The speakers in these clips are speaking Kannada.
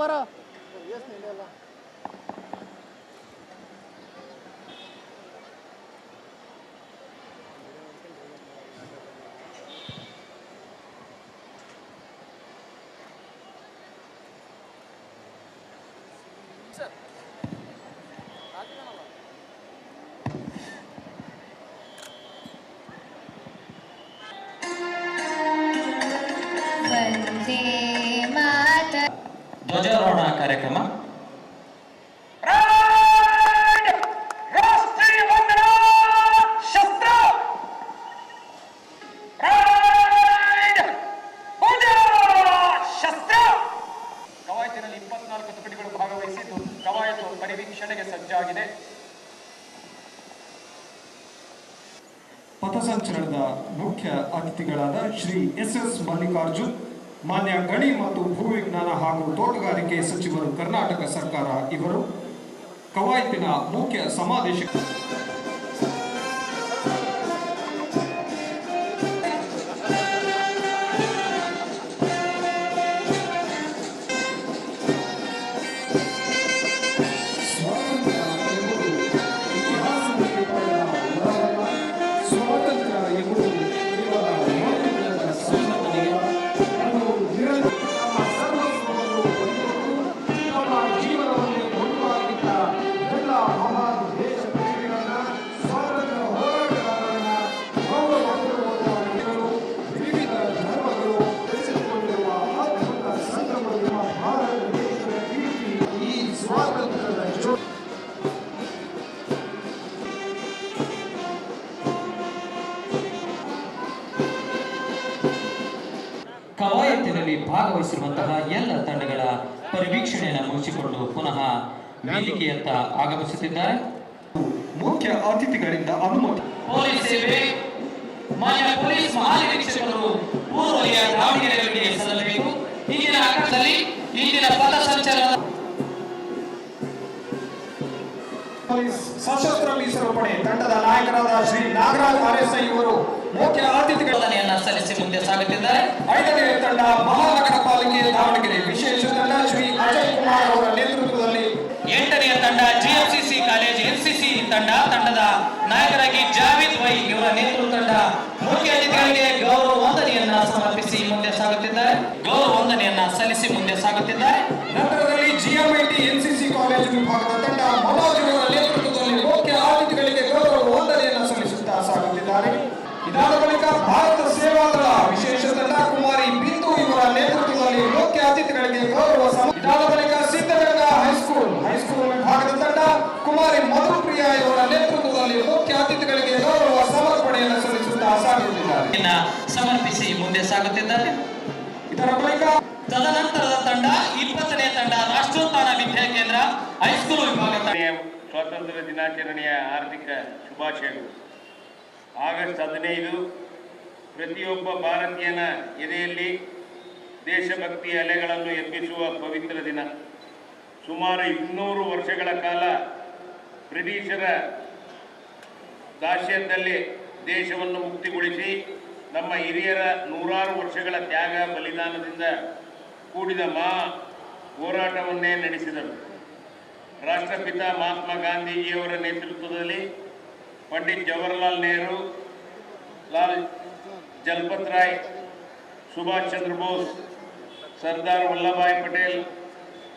ಬರೋ ಧ್ವಜಾರೋಹಣ ಕಾರ್ಯಕ್ರಮ. ಕವಾಯತಿನಲ್ಲಿ 24 ತುಕಡಿಗಳು ಭಾಗವಹಿಸಿದ್ದು ಕವಾಯತು ಪರಿವೀಕ್ಷಣೆಗೆ ಸಜ್ಜಾಗಿದೆ. ಪಥಸಂಚಲನದ ಮುಖ್ಯ ಅತಿಥಿಗಳಾದ ಶ್ರೀ ಎಸ್ ಮಲ್ಲಿಕಾರ್ಜುನ್, ಮಾನ್ಯ ಗಣಿ ಮತ್ತು ಭೂವಿಜ್ಞಾನ ಹಾಗೂ ತೋಟಗಾರಿಕೆ ಸಚಿವರು ಕರ್ನಾಟಕ ಸರ್ಕಾರ ಇವರು ಕವಾಯತಿನ ಮುಖ್ಯ ಸಮಾದೇಶಕ. ಕವಾಯತಿನಲ್ಲಿ ಭಾಗವಹಿಸಿರುವಂತಹ ಎಲ್ಲ ತಂಡಗಳ ಪರಿವೀಕ್ಷಣೆಯನ್ನು ಮುಗಿಸಿಕೊಂಡು ಪುನಃ ವೇದಿಕೆಯತ್ತ ಆಗಮಿಸುತ್ತಿದ್ದಾರೆ. ಮುಖ್ಯ ಅತಿಥಿಗಳಿಂದ ಅನುಮತಿ. ಪೊಲೀಸ್ ಸೇವೆ ಮಾನ್ಯ ಪೊಲೀಸ್ ಮಹಾನಿರೀಕ್ಷಕರು ಪೂರ್ವಯ ದಾವಣಗೆರೆಯವರಿಗೆ ಸಲ್ಲಬೇಕು. ಈಗಿನ ಅಕ್ಕದಲ್ಲಿ ಇಂದಿನ ಪಥಸಂಚಲನ ಪೊಲೀಸ್ ಸಶಸ್ತ್ರ ಮೀಸಲು ಪಡೆ ತಂಡದ ನಾಯಕರಾದ ಶ್ರೀ ನಾಗರಾಜ್ ಆರ್ಎಸ್ಐ ಇವರು ಮುಖ್ಯ ಅತಿಥಿಗಳನ್ನ ಸಲ್ಲಿಸಿ ಮುಂದೆ ಸಾಗುತ್ತಿದ್ದಾರೆ. 5ನೇ ತಂಡ ಮಹಾನಗರ ಪಾಲಿಕೆ ದಾವಣಗೆರೆ ವಿಶೇಷ ತಂಡ ಶ್ರೀ ಅಜಯ್ ಕುಮಾರ್ ಅವರ ನೇತೃತ್ವದಲ್ಲಿ. 8ನೇ ತಂಡ ಜಿಎಫ್ಸಿಸಿ ಕಾಲೇಜ್ ಎನ್ಸಿಸಿ ತಂಡದ ನಾಯಕರಾಗಿ ಜಾವೇದ್ ವೈ ಇವರ ನೇತೃತ್ವ ತಂಡ ಮುಖ್ಯ ಅತಿಥಿಗಳಿಗೆ ಗೌರವ ವಂದನೆಯನ್ನ ಸಮರ್ಪಿಸಿ ಮುಂದೆ ಸಾಗುತ್ತಿದ್ದಾರೆ. ಗೌರವ ವಂದನೆಯನ್ನ ಸಲ್ಲಿಸಿ ಮುಂದೆ ಸಾಗುತ್ತಿದ್ದಾರೆ. ನಂತರದಲ್ಲಿ ಜಿಎಂಐಟಿ ಎನ್ಸಿಸಿ ಕಾಲೇಜು ವಿಭಾಗದ ತಂಡ ಮನೋಜ್ ಅವರ ನೇತೃತ್ವದಲ್ಲಿ ಮುಖ್ಯ ಅತಿಥಿಗಳಿಗೆ ಗೌರವ ವಂದನೆಯನ್ನ ಸಲ್ಲಿಸುತ್ತಾ ಸಾಗುತ್ತಿದ್ದಾರೆ. ಇದಾದ ಬಳಿಕ ಭಾರತ ಸೇವಾದಳ ವಿಶೇಷ ತಂಡ ಕುಮಾರಿ ಬಿಂದು ಇವರ ನೇತೃತ್ವದಲ್ಲಿ ಮುಖ್ಯ ಅತಿಥಿಗಳಿಗೆ ಗೌರವ. ಇದಾದ ಬಳಿಕ ಸಿದ್ಧಗಂಗಾ ಹೈಸ್ಕೂಲ್ ವಿಭಾಗದ ತಂಡ ಕುಮಾರಿ ಮಧುಪ್ರಿಯಾ ಇವರ ನೇತೃತ್ವದಲ್ಲಿ ಮುಖ್ಯ ಅತಿಥಿಗಳಿಗೆ ಗೌರವ ಸಮರ್ಪಣೆಯನ್ನು ಸಲ್ಲಿಸುತ್ತಾ ಸಾಗುತ್ತಿದ್ದಾರೆ. ಸಮರ್ಪಿಸಿ ಮುಂದೆ ಸಾಗುತ್ತಿದ್ದಾರೆ. ಇದರ ಬಳಿಕ ತದನಂತರದ ತಂಡ 20ನೇ ತಂಡ ರಾಷ್ಟ್ರೋತ್ಥಾನ ವಿದ್ಯಾಕೇಂದ್ರ ಹೈಸ್ಕೂಲ್ ವಿಭಾಗದ ಸ್ವಾತಂತ್ರ್ಯ ದಿನಾಚರಣೆಯ ಹಾರ್ದಿಕ ಶುಭಾಶಯಗಳು. ಆಗಸ್ಟ್ 15 ಪ್ರತಿಯೊಬ್ಬ ಭಾರತೀಯನ ಎದೆಯಲ್ಲಿ ದೇಶಭಕ್ತಿಯ ಅಲೆಗಳನ್ನು ಎಬ್ಬಿಸುವ ಪವಿತ್ರ ದಿನ. ಸುಮಾರು 200 ವರ್ಷಗಳ ಕಾಲ ಬ್ರಿಟಿಷರ ದಾಸ್ಯದಲ್ಲಿ ದೇಶವನ್ನು ಮುಕ್ತಿಗೊಳಿಸಿ ನಮ್ಮ ಹಿರಿಯರ 100 ವರ್ಷಗಳ ತ್ಯಾಗ ಬಲಿದಾನದಿಂದ ಕೂಡಿದ ಹೋರಾಟವನ್ನೇ ನಡೆಸಿದರು. ರಾಷ್ಟ್ರಪಿತ ಮಹಾತ್ಮ ಗಾಂಧೀಜಿಯವರ ನೇತೃತ್ವದಲ್ಲಿ ಪಂಡಿತ್ ಜವಾಹರ್ಲಾಲ್ ನೆಹರು, ಲಾಲ್ ಜಲಪತ್ ರಾಯ್, ಸುಭಾಷ್ ಚಂದ್ರ ಬೋಸ್, ಸರ್ದಾರ್ ವಲ್ಲಭಾಯ್ ಪಟೇಲ್,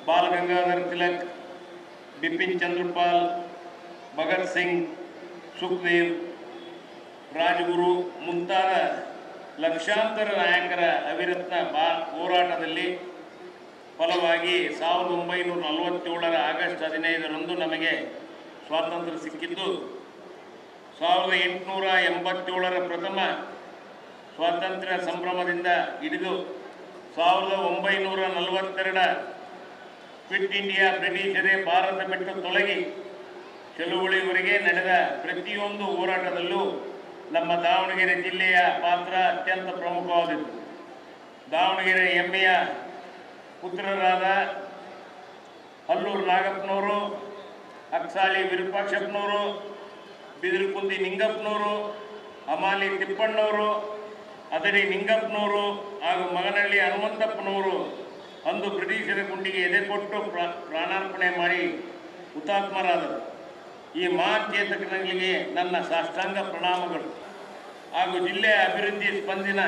ಬಾಲ್ ಗಂಗಾಧರ್ ತಿಲಕ್, ಬಿಪಿನ್ ಚಂದ್ರಪಾಲ್, ಭಗತ್ ಸಿಂಗ್, ಸುಖದೇವ್, ರಾಜಗುರು ಮುಂತಾದ ಲಕ್ಷಾಂತರ ನಾಯಕರ ಅವಿರತ್ನ ಹೋರಾಟದಲ್ಲಿ ಫಲವಾಗಿ 1947 ಆಗಸ್ಟ್ 15 ನಮಗೆ ಸ್ವಾತಂತ್ರ್ಯ ಸಿಕ್ಕಿದ್ದು, 1887 ಪ್ರಥಮ ಸ್ವಾತಂತ್ರ್ಯ ಸಂಭ್ರಮದಿಂದ ಹಿಡಿದು 1942 ಕ್ವಿಟ್ ಇಂಡಿಯಾ ಬ್ರಿಟಿಷರೇ ಭಾರತ ಬಿಟ್ಟು ತೊಲಗಿ ಚಳುವಳಿವರೆಗೆ ನಡೆದ ಪ್ರತಿಯೊಂದು ಹೋರಾಟದಲ್ಲೂ ನಮ್ಮ ದಾವಣಗೆರೆ ಜಿಲ್ಲೆಯ ಪಾತ್ರ ಅತ್ಯಂತ ಪ್ರಮುಖವಾದದ್ದು. ದಾವಣಗೆರೆ ಹೆಮ್ಮೆಯ ಪುತ್ರರಾದ ಹಲ್ಲೂರು ನಾಗಪ್ಪನವರು, ಅಕ್ಸಾಳಿ ವಿರೂಪಾಕ್ಷಪ್ಪನವರು, ಬಿದಿರುಕುಂದಿ ನಿಂಗಪ್ಪನವರು, ಅಮಾಲಿ ತಿಪ್ಪಣ್ಣವರು, ಅದರಿ ನಿಂಗಪ್ಪನವರು ಹಾಗೂ ಮಗನಹಳ್ಳಿ ಹನುಮಂತಪ್ಪನವರು ಅಂದು ಬ್ರಿಟಿಷರ ಗುಂಡಿಗೆ ಎದೆಕೊಟ್ಟು ಪ್ರಾಣಾರ್ಪಣೆ ಮಾಡಿ ಹುತಾತ್ಮರಾದರು. ಈ ಮಹಾಚೇತಕಗಳಿಗೆ ನನ್ನ ಸಾಷ್ಟಾಂಗ ಪ್ರಣಾಮಗಳು. ಹಾಗೂ ಜಿಲ್ಲೆಯ ಅಭಿವೃದ್ಧಿ ಸ್ಪಂದಿನ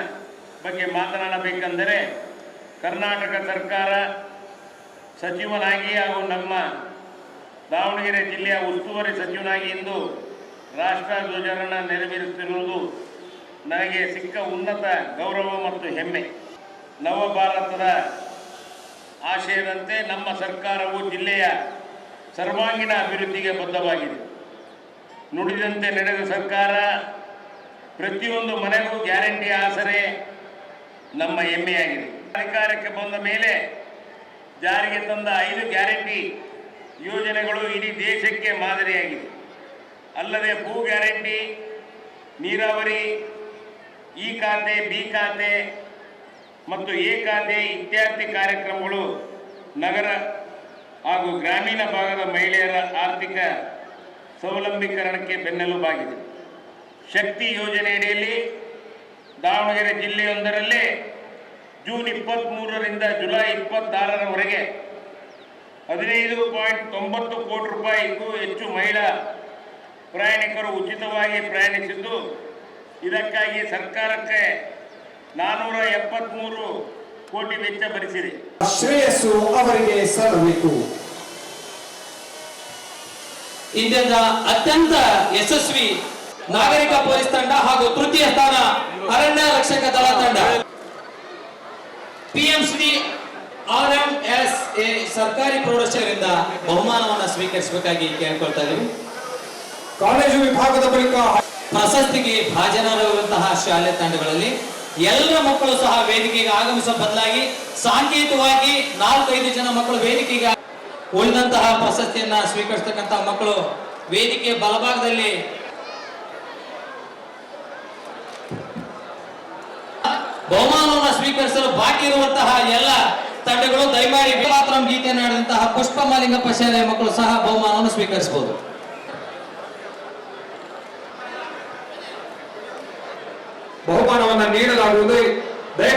ಬಗ್ಗೆ ಮಾತನಾಡಬೇಕೆಂದರೆ, ಕರ್ನಾಟಕ ಸರ್ಕಾರ ಸಚಿವನಾಗಿ ಹಾಗೂ ನಮ್ಮ ದಾವಣಗೆರೆ ಜಿಲ್ಲೆಯ ಉಸ್ತುವಾರಿ ಸಚಿವನಾಗಿ ಇಂದು ರಾಷ್ಟ್ರ ಧ್ವಜಾರೋಹಣ ನೆರವೇರಿಸುತ್ತಿರುವುದು ನನಗೆ ಸಿಕ್ಕ ಉನ್ನತ ಗೌರವ ಮತ್ತು ಹೆಮ್ಮೆ. ನವಭಾರತದ ಆಶಯದಂತೆ ನಮ್ಮ ಸರ್ಕಾರವು ಜಿಲ್ಲೆಯ ಸರ್ವಾಂಗೀಣ ಅಭಿವೃದ್ಧಿಗೆ ಬದ್ಧವಾಗಿದೆ. ನುಡಿದಂತೆ ನಡೆದ ಸರ್ಕಾರ ಪ್ರತಿಯೊಂದು ಮನೆಗೂ ಗ್ಯಾರಂಟಿ ಆಸರೆ ನಮ್ಮ ಹೆಮ್ಮೆಯಾಗಿದೆ. ಅಧಿಕಾರಕ್ಕೆ ಬಂದ ಮೇಲೆ ಜಾರಿಗೆ ತಂದ 5 ಗ್ಯಾರಂಟಿ ಯೋಜನೆಗಳು ಇಡೀ ದೇಶಕ್ಕೆ ಮಾದರಿಯಾಗಿದೆ. ಅಲ್ಲದೆ ಭೂ ಗ್ಯಾರಂಟಿ, ನೀರಾವರಿ, ಇ ಖಾತೆ, ಬಿ ಖಾತೆ ಮತ್ತು ಎ ಖಾತೆ ಇತ್ಯಾದಿ ಕಾರ್ಯಕ್ರಮಗಳು ನಗರ ಹಾಗೂ ಗ್ರಾಮೀಣ ಭಾಗದ ಮಹಿಳೆಯರ ಆರ್ಥಿಕ ಸ್ವಾವಲಂಬೀಕರಣಕ್ಕೆ ಬೆನ್ನೆಲುಬಾಗಿದೆ. ಶಕ್ತಿ ಯೋಜನೆಯಡಿಯಲ್ಲಿ ದಾವಣಗೆರೆ ಜಿಲ್ಲೆಯೊಂದರಲ್ಲೇ ಜೂನ್ 23ರಿಂದ ಜುಲೈ 26ರವರೆಗೆ 15.90 ಕೋಟಿ ರೂಪಾಯಿಗೂ ಹೆಚ್ಚು ಮಹಿಳಾ ಪ್ರಯಾಣಿಕರು ಉಚಿತವಾಗಿ ಪ್ರಯಾಣಿಸಿದ್ದು, ಇದಕ್ಕಾಗಿ ಸರ್ಕಾರಕ್ಕೆ 473 ಕೋಟಿ ವೆಚ್ಚ ಭರಿಸಿದೆ. ಶ್ರೇಯಸ್ಸು ಅವರಿಗೆ ಸಲ್ಲಬೇಕು. ಇಂದಿನ ಅತ್ಯಂತ ಯಶಸ್ವಿ ನಾಗರಿಕ ಪೊಲೀಸ್ ತಂಡ ಹಾಗೂ ತೃತೀಯ ಸ್ಥಾನ ಅರಣ್ಯ ರಕ್ಷಕ ದಳ ತಂಡ. ಪಿಎಂಶ್ರೀ RMSA ಸರ್ಕಾರಿ ಪ್ರೌಢಶಾಲೆಯಿಂದ ಬಹುಮಾನವನ್ನು ಸ್ವೀಕರಿಸಬೇಕಾಗಿ ಕೇಳ್ಕೊಳ್ತಾ ಇದ್ದೀವಿ. ಕಾಲೇಜು ವಿಭಾಗದ ಬಳಿಕ ಪ್ರಶಸ್ತಿಗೆ ಭಾಜನರಾಗಿರುವಂತಹ ಶಾಲೆ ತಂಡಗಳಲ್ಲಿ ಎಲ್ಲ ಮಕ್ಕಳು ಸಹ ವೇದಿಕೆಗೆ ಆಗಮಿಸುವ ಬದಲಾಗಿ ಸಾಂಕೇತಿಕವಾಗಿ 4-5 ಜನ ಮಕ್ಕಳು ವೇದಿಕೆಗೆ ಉಳಿದಂತಹ ಪ್ರಶಸ್ತಿಯನ್ನ ಸ್ವೀಕರಿಸತಕ್ಕಂತಹ ಮಕ್ಕಳು ವೇದಿಕೆ ಬಲಭಾಗದಲ್ಲಿ ಬಹುಮಾನವನ್ನು ಸ್ವೀಕರಿಸಲು ಬಾಕಿ ಇರುವಂತಹ ಎಲ್ಲ ತಂಡಗಳು ದಯಮಾಡಿ ಪಾತ್ರಂ ಗೀತೆಯನ್ನು ಹಾಡಿದಂತಹ ಪುಷ್ಪ ಮಾಲಿಂಗಪ್ಪ ಶಾಲೆಯ ಮಕ್ಕಳು ಸಹ ಬಹುಮಾನವನ್ನು ಸ್ವೀಕರಿಸಬಹುದು. ಬಹುಮಾನವನ್ನು ನೀಡಲಾಗುವುದು.